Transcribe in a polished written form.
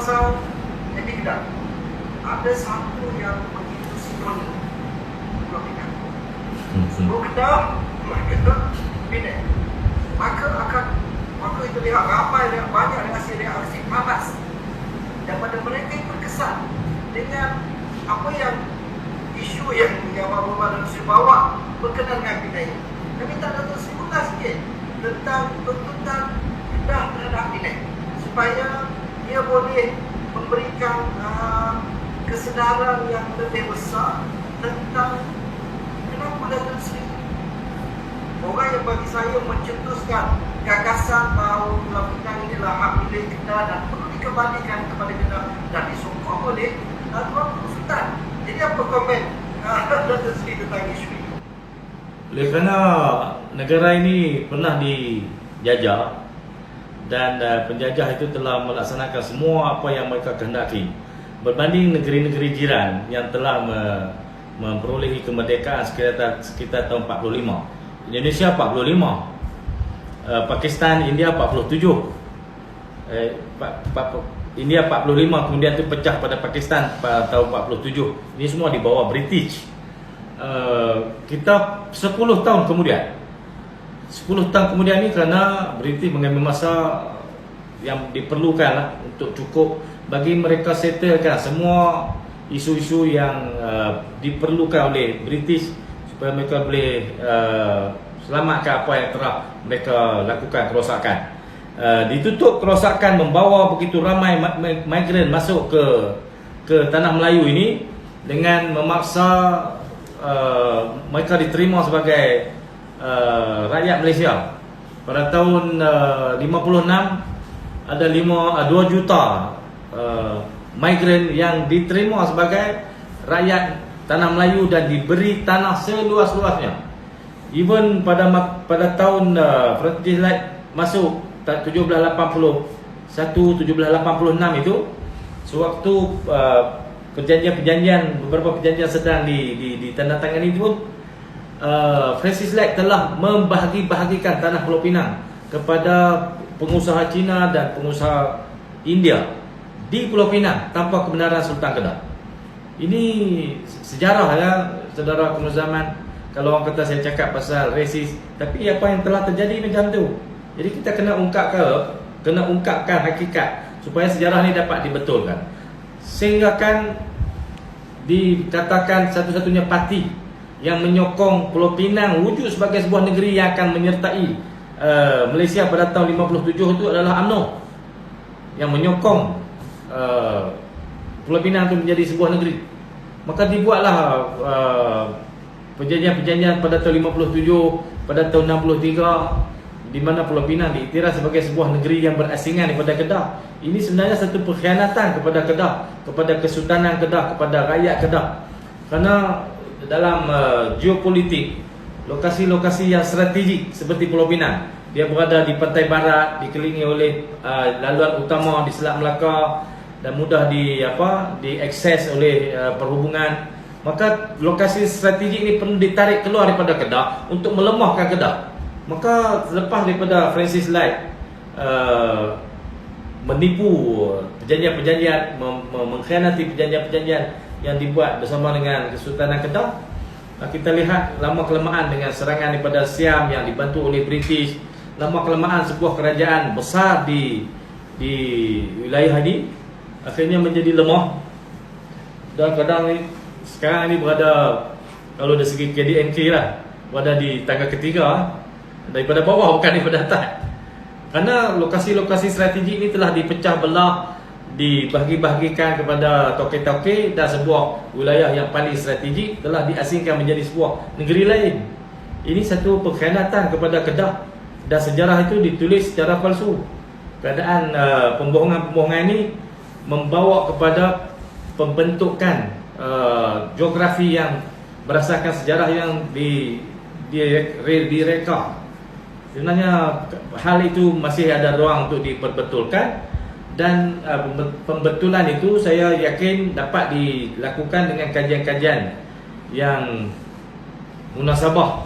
pasal jadi Kedah, ada satu yang begitu sinkronis Pulau Pinang. Sebelum Kedah, Pinang. Maka itu lihat ramai dan banyak reaksi panas. Daripada mereka yang berkesan dengan apa yang isu yang Abang Muhammad Nasir bawa berkenaan dengan Pinang ini. Kami tak ada tersimpulkan sikit tentang tuntutan Kedah terhadap Pinang supaya dia boleh memberikan kesedaran yang lebih besar tentang kenapa Datuk Seri orang yang bagi saya mencetuskan gagasan bahawa Pulau Pinang inilah hak milik Kedah dan perlu dikembalikan kepada Kedah dan disokong oleh Tuan Sultan. Jadi apa komen Datuk Seri tentang isu ini? Oleh kerana negara ini pernah dijajah dan penjajah itu telah melaksanakan semua apa yang mereka kehendaki berbanding negeri-negeri jiran yang telah memperolehi kemerdekaan sekitar tahun 45. Indonesia 45, Pakistan, India 47, India 45, kemudian itu pecah pada Pakistan pada tahun 47. Ini semua di bawah British. Kita 10 tahun kemudian ni kerana British mengambil masa yang diperlukan lah untuk cukup bagi mereka settlekan semua isu-isu yang diperlukan oleh British supaya mereka boleh selamatkan apa yang telah mereka lakukan kerosakan. Ditutup kerosakan membawa begitu ramai migran masuk ke tanah Melayu ini dengan memaksa mereka diterima sebagai rakyat Malaysia. Pada tahun 56 ada 2 juta migran yang diterima sebagai rakyat tanah Melayu dan diberi tanah seluas-luasnya. Even pada tahun British Light masuk 1786 itu, sewaktu beberapa perjanjian sedang ditandatangani itu pun, Francis Light telah membahagi-bahagikan tanah Pulau Pinang kepada pengusaha Cina dan pengusaha India di Pulau Pinang tanpa kebenaran Sultan Kedah. Ini sejarah ya, saudara kemuzaman. Kalau orang kata saya cakap pasal resis, tapi apa yang telah terjadi macam tu. Jadi kita kena ungkapkan hakikat supaya sejarah ni dapat dibetulkan. Sehingga kan dikatakan satu-satunya parti yang menyokong Pulau Pinang wujud sebagai sebuah negeri yang akan menyertai Malaysia pada tahun 57 itu adalah UMNO, yang menyokong Pulau Pinang itu menjadi sebuah negeri. Maka dibuatlah perjanjian-perjanjian pada tahun 57, pada tahun 63, di mana Pulau Pinang diiktiraf sebagai sebuah negeri yang berasingan daripada Kedah. Ini sebenarnya satu pengkhianatan kepada Kedah, kepada Kesultanan Kedah, kepada rakyat Kedah. Kerana dalam geopolitik, lokasi-lokasi yang strategik seperti Pulau Pinang, dia berada di pantai barat, dikelilingi oleh laluan utama di Selat Melaka dan mudah diakses oleh perhubungan. Maka lokasi strategik ini perlu ditarik keluar daripada Kedah untuk melemahkan Kedah. Maka selepas daripada Francis Light menipu perjanjian-perjanjian, mengkhianati perjanjian-perjanjian yang dibuat bersama dengan Kesultanan Kedah, kita lihat lama kelamaan dengan serangan daripada Siam yang dibantu oleh British, lama kelamaan sebuah kerajaan besar di wilayah ini akhirnya menjadi lemah. Dan kadang ni sekarang ini berada, kalau dari segi KDNK lah, berada di tangga ketiga daripada bawah, bukan daripada atas. Kerana lokasi-lokasi strategik ini telah dipecah belah, dibahagi-bahagikan kepada toke-toke, dan sebuah wilayah yang paling strategik telah diasingkan menjadi sebuah negeri lain. Ini satu pengkhianatan kepada Kedah, dan sejarah itu ditulis secara palsu. Keadaan pembohongan-pembohongan ini membawa kepada pembentukan geografi yang berdasarkan sejarah yang direka. Sebenarnya hal itu masih ada ruang untuk diperbetulkan, dan pembetulan itu saya yakin dapat dilakukan dengan kajian-kajian yang munasabah